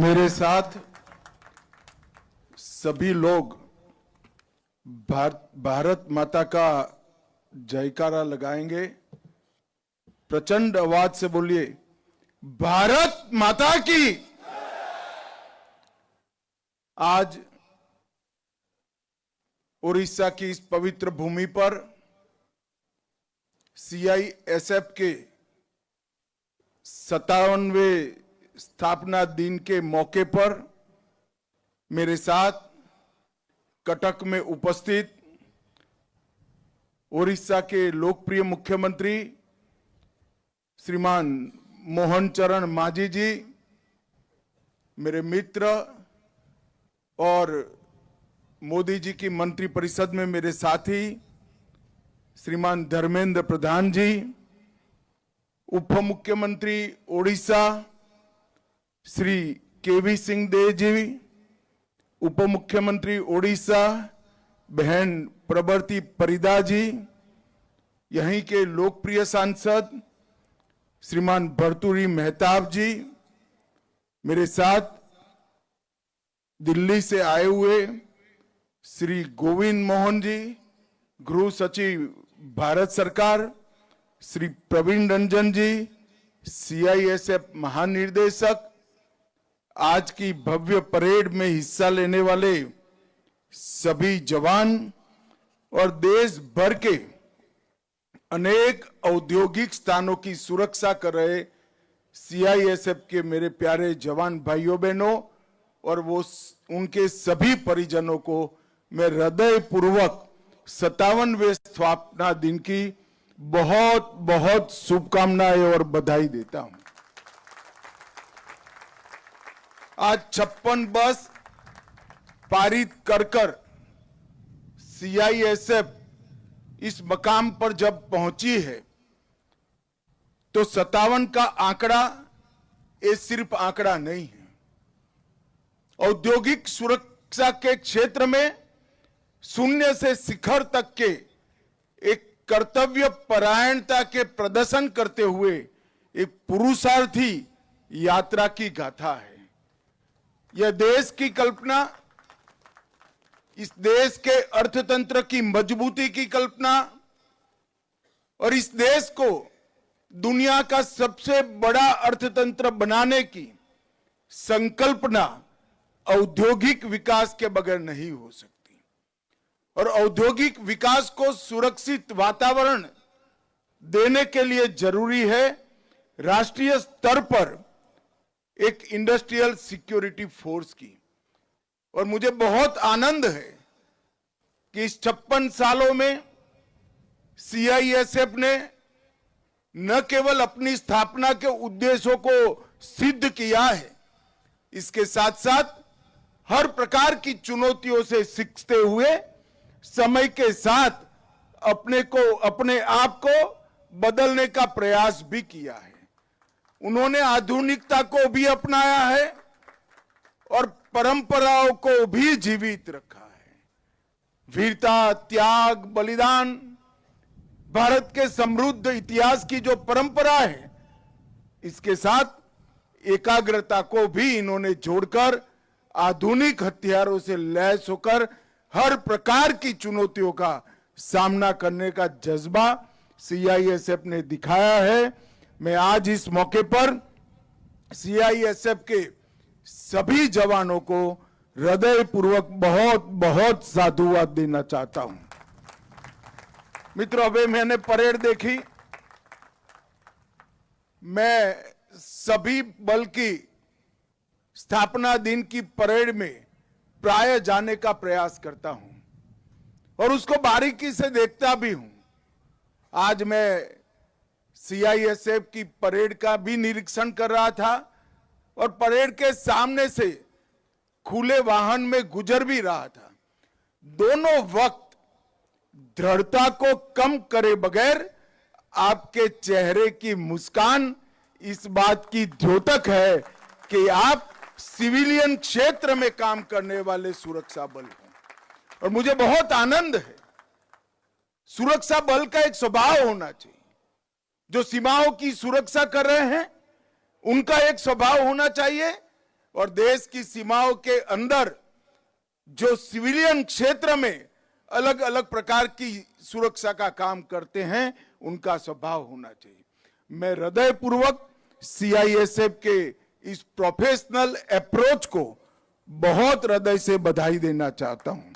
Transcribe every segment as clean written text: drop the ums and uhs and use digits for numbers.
मेरे साथ सभी लोग भारत माता का जयकारा लगाएंगे। प्रचंड आवाज से बोलिए, भारत माता की। आज उड़ीसा की इस पवित्र भूमि पर सीआईएसएफ के 57वें स्थापना दिन के मौके पर मेरे साथ कटक में उपस्थित उड़ीसा के लोकप्रिय मुख्यमंत्री श्रीमान मोहन चरण मांझी जी, मेरे मित्र और मोदी जी की मंत्री परिषद में मेरे साथी श्रीमान धर्मेंद्र प्रधान जी, उप मुख्यमंत्री ओडिशा श्री केवी सिंह देव जी, उप मुख्यमंत्री ओडिशा बहन प्रबर्ती परिदा जी, यहीं के लोकप्रिय सांसद श्रीमान भर्तृहरि मेहताब जी, मेरे साथ दिल्ली से आए हुए श्री गोविंद मोहन जी, गृह सचिव भारत सरकार, श्री प्रवीण रंजन जी, सीआईएसएफ महानिर्देशक, आज की भव्य परेड में हिस्सा लेने वाले सभी जवान और देश भर के अनेक औद्योगिक स्थानों की सुरक्षा कर रहे सीआईएसएफ के मेरे प्यारे जवान भाइयों बहनों और वो उनके सभी परिजनों को मैं हृदय पूर्वक 57वें स्थापना दिन की बहुत बहुत शुभकामनाएं और बधाई देता हूं। आज 56 बस पारित कर सीआईएसएफ इस मकाम पर जब पहुंची है तो 57 का आंकड़ा ये सिर्फ आंकड़ा नहीं है। औद्योगिक सुरक्षा के क्षेत्र में शून्य से शिखर तक के एक कर्तव्य परायणता के प्रदर्शन करते हुए एक पुरुषार्थी यात्रा की गाथा है। यह देश की कल्पना, इस देश के अर्थतंत्र की मजबूती की कल्पना और इस देश को दुनिया का सबसे बड़ा अर्थतंत्र बनाने की संकल्पना औद्योगिक विकास के बगैर नहीं हो सकती। और औद्योगिक विकास को सुरक्षित वातावरण देने के लिए जरूरी है राष्ट्रीय स्तर पर एक इंडस्ट्रियल सिक्योरिटी फोर्स की। और मुझे बहुत आनंद है कि इस 56 सालों में सीआईएसएफ ने न केवल अपनी स्थापना के उद्देश्यों को सिद्ध किया है, इसके साथ साथ हर प्रकार की चुनौतियों से सीखते हुए समय के साथ अपने आप को बदलने का प्रयास भी किया है। उन्होंने आधुनिकता को भी अपनाया है और परंपराओं को भी जीवित रखा है। वीरता, त्याग, बलिदान, भारत के समृद्ध इतिहास की जो परंपरा है, इसके साथ एकाग्रता को भी इन्होंने जोड़कर आधुनिक हथियारों से लैस होकर हर प्रकार की चुनौतियों का सामना करने का जज्बा सीआईएसएफ ने दिखाया है। मैं आज इस मौके पर सीआईएसएफ के सभी जवानों को हृदय पूर्वक बहुत बहुत साधुवाद देना चाहता हूं। मित्रों, अभी मैंने परेड देखी। मैं सभी बल की स्थापना दिन की परेड में प्राय जाने का प्रयास करता हूं और उसको बारीकी से देखता भी हूं। आज मैं सीआईएसएफ की परेड का भी निरीक्षण कर रहा था और परेड के सामने से खुले वाहन में गुजर भी रहा था। दोनों वक्त दृढ़ता को कम करे बगैर आपके चेहरे की मुस्कान इस बात की द्योतक है कि आप सिविलियन क्षेत्र में काम करने वाले सुरक्षा बल हैं। और मुझे बहुत आनंद है। सुरक्षा बल का एक स्वभाव होना चाहिए। जो सीमाओं की सुरक्षा कर रहे हैं उनका एक स्वभाव होना चाहिए और देश की सीमाओं के अंदर जो सिविलियन क्षेत्र में अलग अलग प्रकार की सुरक्षा का काम करते हैं, उनका स्वभाव होना चाहिए। मैं हृदयपूर्वक सीआईएसएफ के इस प्रोफेशनल अप्रोच को बहुत हृदय से बधाई देना चाहता हूं।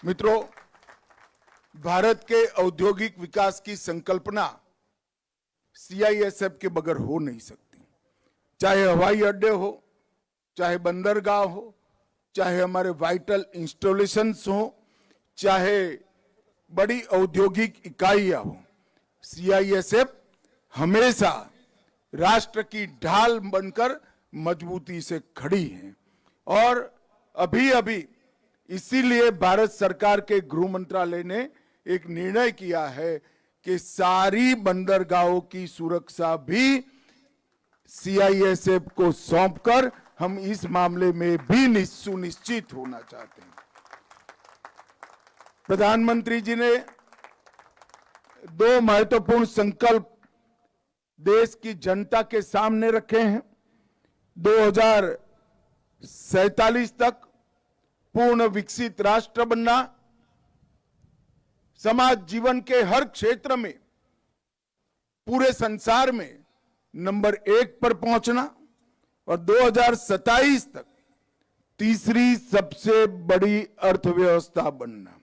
मित्रों, भारत के औद्योगिक विकास की संकल्पना सीआईएसएफ के बगैर हो नहीं सकती। चाहे हवाई अड्डे हो, चाहे बंदरगाह हो, चाहे हमारे वाइटल इंस्टॉलेशंस हो, चाहे बड़ी औद्योगिक इकाइयां हो, सीआईएसएफ हमेशा राष्ट्र की ढाल बनकर मजबूती से खड़ी है। और अभी अभी इसीलिए भारत सरकार के गृह मंत्रालय ने एक निर्णय किया है कि सारी बंदरगाहों की सुरक्षा भी सीआईएसएफ को सौंपकर हम इस मामले में भी सुनिश्चित होना चाहते हैं। प्रधानमंत्री जी ने 2 महत्वपूर्ण संकल्प देश की जनता के सामने रखे हैं। 2047 तक पूर्ण विकसित राष्ट्र बनना, समाज जीवन के हर क्षेत्र में पूरे संसार में नंबर 1 पर पहुंचना और 2027 तक तीसरी सबसे बड़ी अर्थव्यवस्था बनना।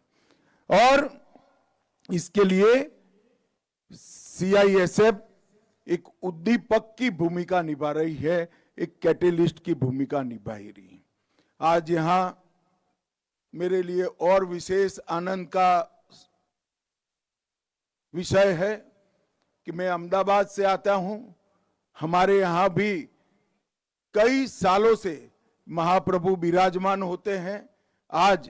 और इसके लिए सीआईएसएफ एक उद्दीपक की भूमिका निभा रही है, एक कैटेलिस्ट की भूमिका निभा रही है। आज यहां मेरे लिए और विशेष आनंद का विषय है कि मैं अहमदाबाद से आता हूं। हमारे यहां भी कई सालों से महाप्रभु विराजमान होते हैं। आज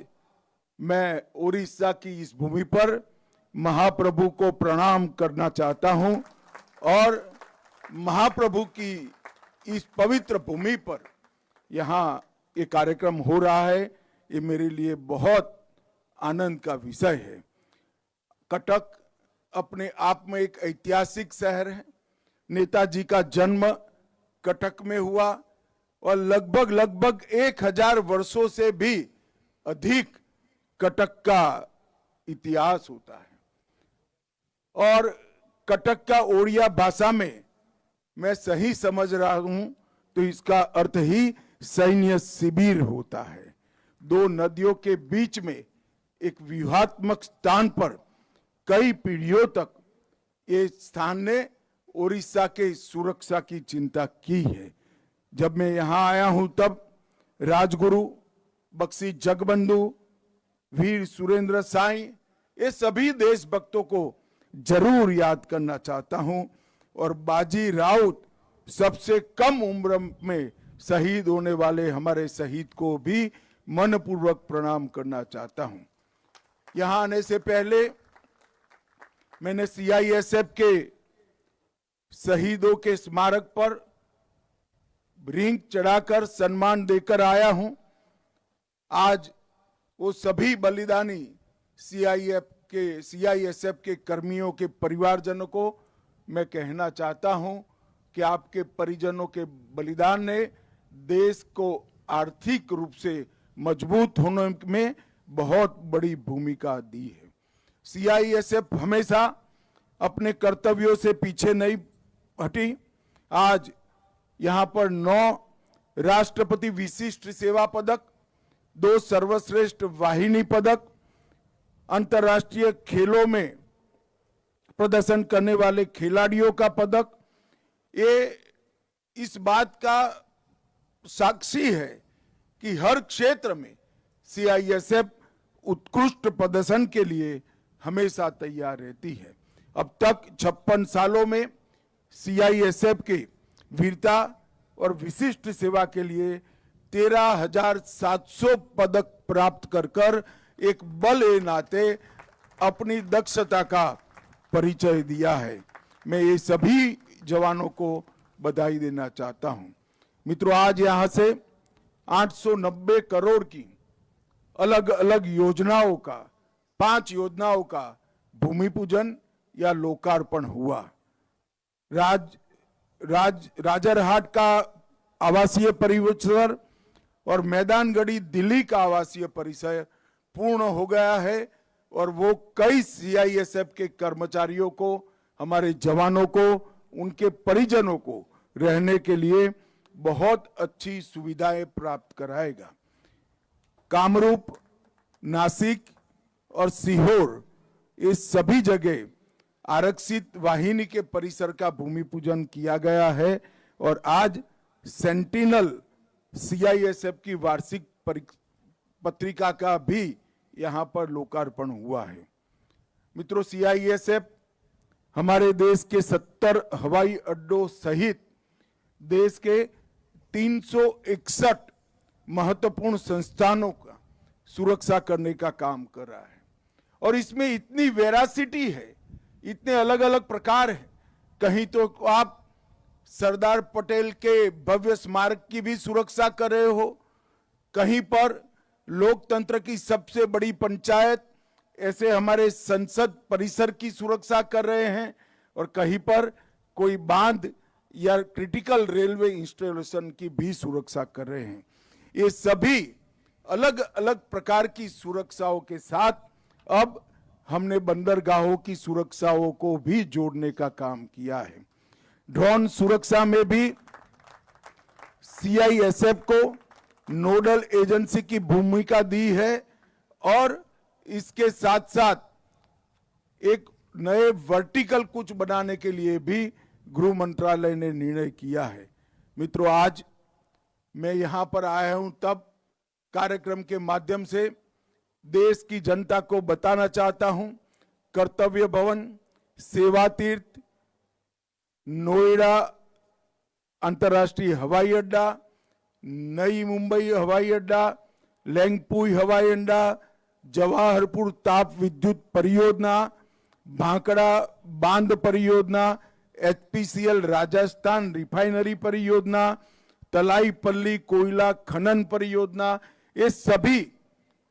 मैं उड़ीसा की इस भूमि पर महाप्रभु को प्रणाम करना चाहता हूं और महाप्रभु की इस पवित्र भूमि पर यहाँ ये कार्यक्रम हो रहा है, ये मेरे लिए बहुत आनंद का विषय है। कटक अपने आप में एक ऐतिहासिक शहर है। नेताजी का जन्म कटक में हुआ और लगभग 1000 वर्षों से भी अधिक कटक का इतिहास होता है। और कटक का ओडिया भाषा में मैं सही समझ रहा हूं तो इसका अर्थ ही सैन्य शिविर होता है। 2 नदियों के बीच में एक व्यूहात्मक स्थान पर कई पीढ़ियों तक ये स्थान ने उड़ीसा के सुरक्षा की चिंता की है। जब मैं यहां आया हूं तब राजगुरु, बख्शी जगबंधु, वीर सुरेंद्र साई, ये सभी देशभक्तों को जरूर याद करना चाहता हूं। और बाजी राउत, सबसे कम उम्र में शहीद होने वाले हमारे शहीद को भी मनपूर्वक प्रणाम करना चाहता हूं। यहां आने से पहले मैंने सीआईएसएफ के शहीदों के स्मारक पर रिंग चढ़ाकर सम्मान देकर आया हूं। आज वो सभी बलिदानी सीआईएसएफ के कर्मियों के परिवारजनों को मैं कहना चाहता हूं कि आपके परिजनों के बलिदान ने देश को आर्थिक रूप से मजबूत होने में बहुत बड़ी भूमिका दी है। सीआईएसएफ हमेशा अपने कर्तव्यों से पीछे नहीं हटी। आज यहां पर 9 राष्ट्रपति विशिष्ट सेवा पदक, 2 सर्वश्रेष्ठ वाहिनी पदक, अंतर्राष्ट्रीय खेलों में प्रदर्शन करने वाले खिलाड़ियों का पदक, ये इस बात का साक्षी है कि हर क्षेत्र में सीआईएसएफ उत्कृष्ट प्रदर्शन के लिए हमेशा तैयार रहती है। अब तक 56 सालों में सीआईएसएफ के वीरता और विशिष्ट सेवा के लिए 13,700 पदक प्राप्त कर एक बल ए नाते अपनी दक्षता का परिचय दिया है। मैं ये सभी जवानों को बधाई देना चाहता हूं। मित्रों, आज यहां से 890 करोड़ की अलग अलग योजनाओं का, 5 योजनाओं का भूमि पूजन या लोकार्पण हुआ। राजरहाट का आवासीय परिसर और मैदानगढ़ी दिल्ली का आवासीय परिसर पूर्ण हो गया है और वो कई सीआईएसएफ के कर्मचारियों को, हमारे जवानों को, उनके परिजनों को रहने के लिए बहुत अच्छी सुविधाएं प्राप्त कराएगा। कामरूप, नासिक और सीहोर इस सभी जगह आरक्षित वाहिनी के परिसर का भूमि पूजन किया गया है और आज सेंटिनल सीआईएसएफ की वार्षिक पत्रिका का भी यहां पर लोकार्पण हुआ है। मित्रों, सीआईएसएफ हमारे देश के 70 हवाई अड्डों सहित देश के 361 महत्वपूर्ण संस्थानों का सुरक्षा करने का काम कर रहा है और इसमें इतनी वेरासिटी है, इतने अलग अलग प्रकार है। कहीं तो आप सरदार पटेल के भव्य स्मारक की भी सुरक्षा कर रहे हो, कहीं पर लोकतंत्र की सबसे बड़ी पंचायत ऐसे हमारे संसद परिसर की सुरक्षा कर रहे हैं और कहीं पर कोई बांध या क्रिटिकल रेलवे इंस्टॉलेशन की भी सुरक्षा कर रहे हैं। ये सभी अलग अलग प्रकार की सुरक्षाओं के साथ अब हमने बंदरगाहों की सुरक्षाओं को भी जोड़ने का काम किया है। ड्रोन सुरक्षा में भी सीआईएसएफ को नोडल एजेंसी की भूमिका दी है और इसके साथ साथ एक नए वर्टिकल कुछ बनाने के लिए भी गृह मंत्रालय ने निर्णय किया है। मित्रों, आज मैं यहां पर आया हूं तब कार्यक्रम के माध्यम से देश की जनता को बताना चाहता हूं, कर्तव्य भवन, सेवा तीर्थ, नोएडा अंतर्राष्ट्रीय हवाई अड्डा, नई मुंबई हवाई अड्डा, लेंगपुई हवाई अड्डा, जवाहरपुर ताप विद्युत परियोजना, भांकड़ा बांध परियोजना, एचपीसीएल राजस्थान रिफाइनरी परियोजना, तलाईपल्ली कोयला खनन परियोजना, ये सभी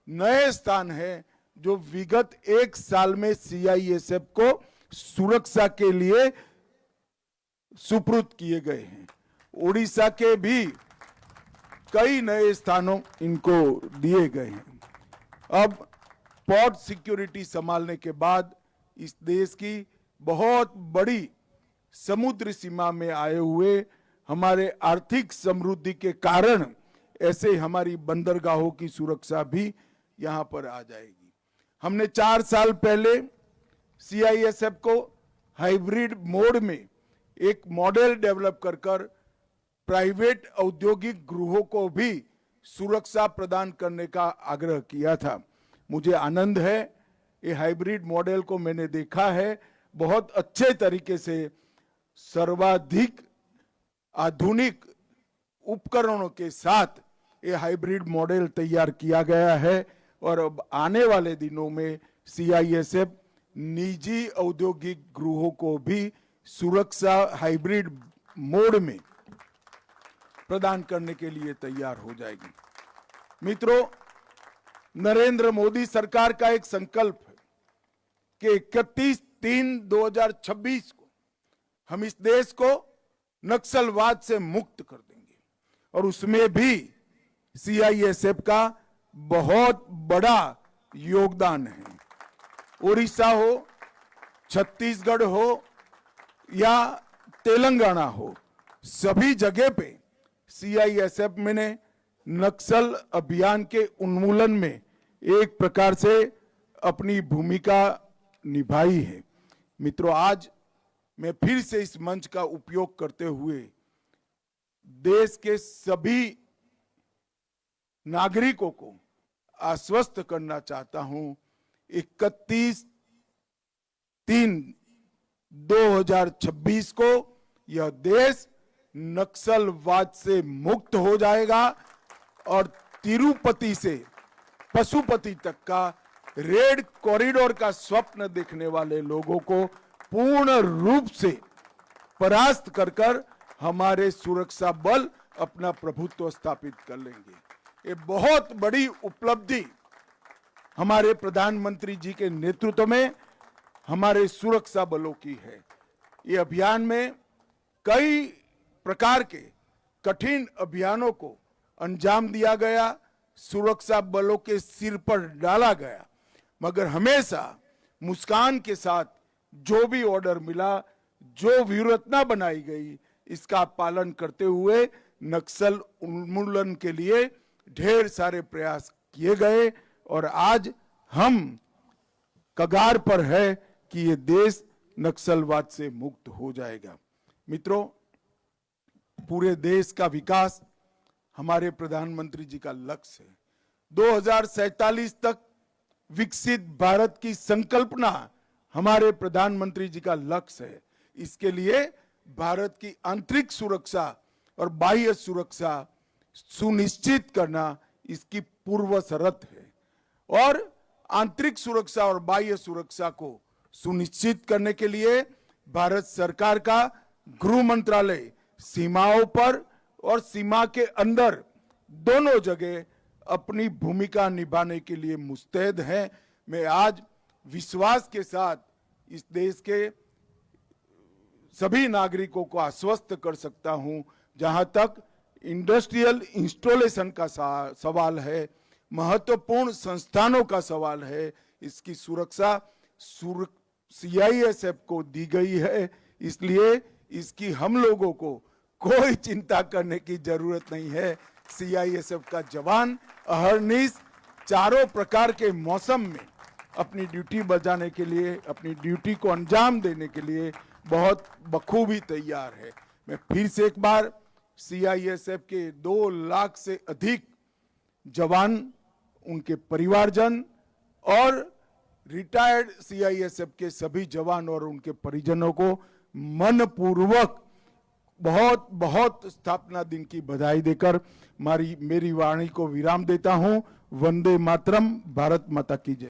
नए स्थान हैं जो विगत एक साल में सीआईएसएफ को सुरक्षा के लिए सुपुर्द किए गए हैं। उड़ीसा के भी कई नए स्थानों इनको दिए गए हैं। अब पोर्ट सिक्योरिटी संभालने के बाद इस देश की बहुत बड़ी समुद्र सीमा में आए हुए हमारे आर्थिक समृद्धि के कारण ऐसे हमारी बंदरगाहों की सुरक्षा भी यहां पर आ जाएगी। हमने 4 साल पहले सीआईएसएफ को हाइब्रिड मोड में एक मॉडल डेवलप कर प्राइवेट औद्योगिक गृहों को भी सुरक्षा प्रदान करने का आग्रह किया था। मुझे आनंद है, ये हाइब्रिड मॉडल को मैंने देखा है, बहुत अच्छे तरीके से सर्वाधिक आधुनिक उपकरणों के साथ ये हाइब्रिड मॉडल तैयार किया गया है और अब आने वाले दिनों में सीआईएसएफ निजी औद्योगिक गृहों को भी सुरक्षा हाइब्रिड मोड में प्रदान करने के लिए तैयार हो जाएगी। मित्रों, नरेंद्र मोदी सरकार का एक संकल्प है कि 31/3/2026 को हम इस देश को नक्सलवाद से मुक्त कर देंगे और उसमें भी सीआईएसएफ का बहुत बड़ा योगदान है। उड़ीसा हो, छत्तीसगढ़ हो या तेलंगाना हो, सभी जगह पे सीआईएसएफ ने नक्सल अभियान के उन्मूलन में एक प्रकार से अपनी भूमिका निभाई है। मित्रों, आज मैं फिर से इस मंच का उपयोग करते हुए देश के सभी नागरिकों को आश्वस्त करना चाहता हूं, 31/3/2026 को यह देश नक्सलवाद से मुक्त हो जाएगा और तिरुपति से पशुपति तक का रेड कॉरिडोर का स्वप्न देखने वाले लोगों को पूर्ण रूप से परास्त कर हमारे सुरक्षा बल अपना प्रभुत्व स्थापित कर लेंगे। ये बहुत बड़ी उपलब्धि हमारे प्रधानमंत्री जी के नेतृत्व में हमारे सुरक्षा बलों की है। ये अभियान में कई प्रकार के कठिन अभियानों को अंजाम दिया गया, सुरक्षा बलों के सिर पर डाला गया, मगर हमेशा मुस्कान के साथ जो भी ऑर्डर मिला, जो व्यूहरचना बनाई गई, इसका पालन करते हुए नक्सल उन्मूलन के लिए ढेर सारे प्रयास किए गए और आज हम कगार पर है कि ये देश नक्सलवाद से मुक्त हो जाएगा। मित्रों, पूरे देश का विकास हमारे प्रधानमंत्री जी का लक्ष्य है। 2047 तक विकसित भारत की संकल्पना हमारे प्रधानमंत्री जी का लक्ष्य है। इसके लिए भारत की आंतरिक सुरक्षा और बाह्य सुरक्षा सुनिश्चित करना इसकी पूर्व शर्त है और आंतरिक सुरक्षा और बाह्य सुरक्षा को सुनिश्चित करने के लिए भारत सरकार का गृह मंत्रालय सीमाओं पर और सीमा के अंदर दोनों जगह अपनी भूमिका निभाने के लिए मुस्तैद है। मैं आज विश्वास के साथ इस देश के सभी नागरिकों को आश्वस्त कर सकता हूं, जहां तक इंडस्ट्रियल इंस्टॉलेशन का सवाल है, महत्वपूर्ण संस्थानों का सवाल है, इसकी सुरक्षा CISF को दी गई है। इसलिए इसकी हम लोगों को कोई चिंता करने की जरूरत नहीं है। CISF का जवान अहरनिश चारों प्रकार के मौसम में अपनी ड्यूटी बजाने के लिए, अपनी ड्यूटी को अंजाम देने के लिए बहुत बखूबी तैयार है। मैं फिर से एक बार CISF के 2 लाख से अधिक जवान, उनके परिवारजन और रिटायर्ड CISF के सभी जवान और उनके परिजनों को मनपूर्वक बहुत बहुत स्थापना दिन की बधाई देकर मेरी वाणी को विराम देता हूं। वंदे मातरम। भारत माता की जय।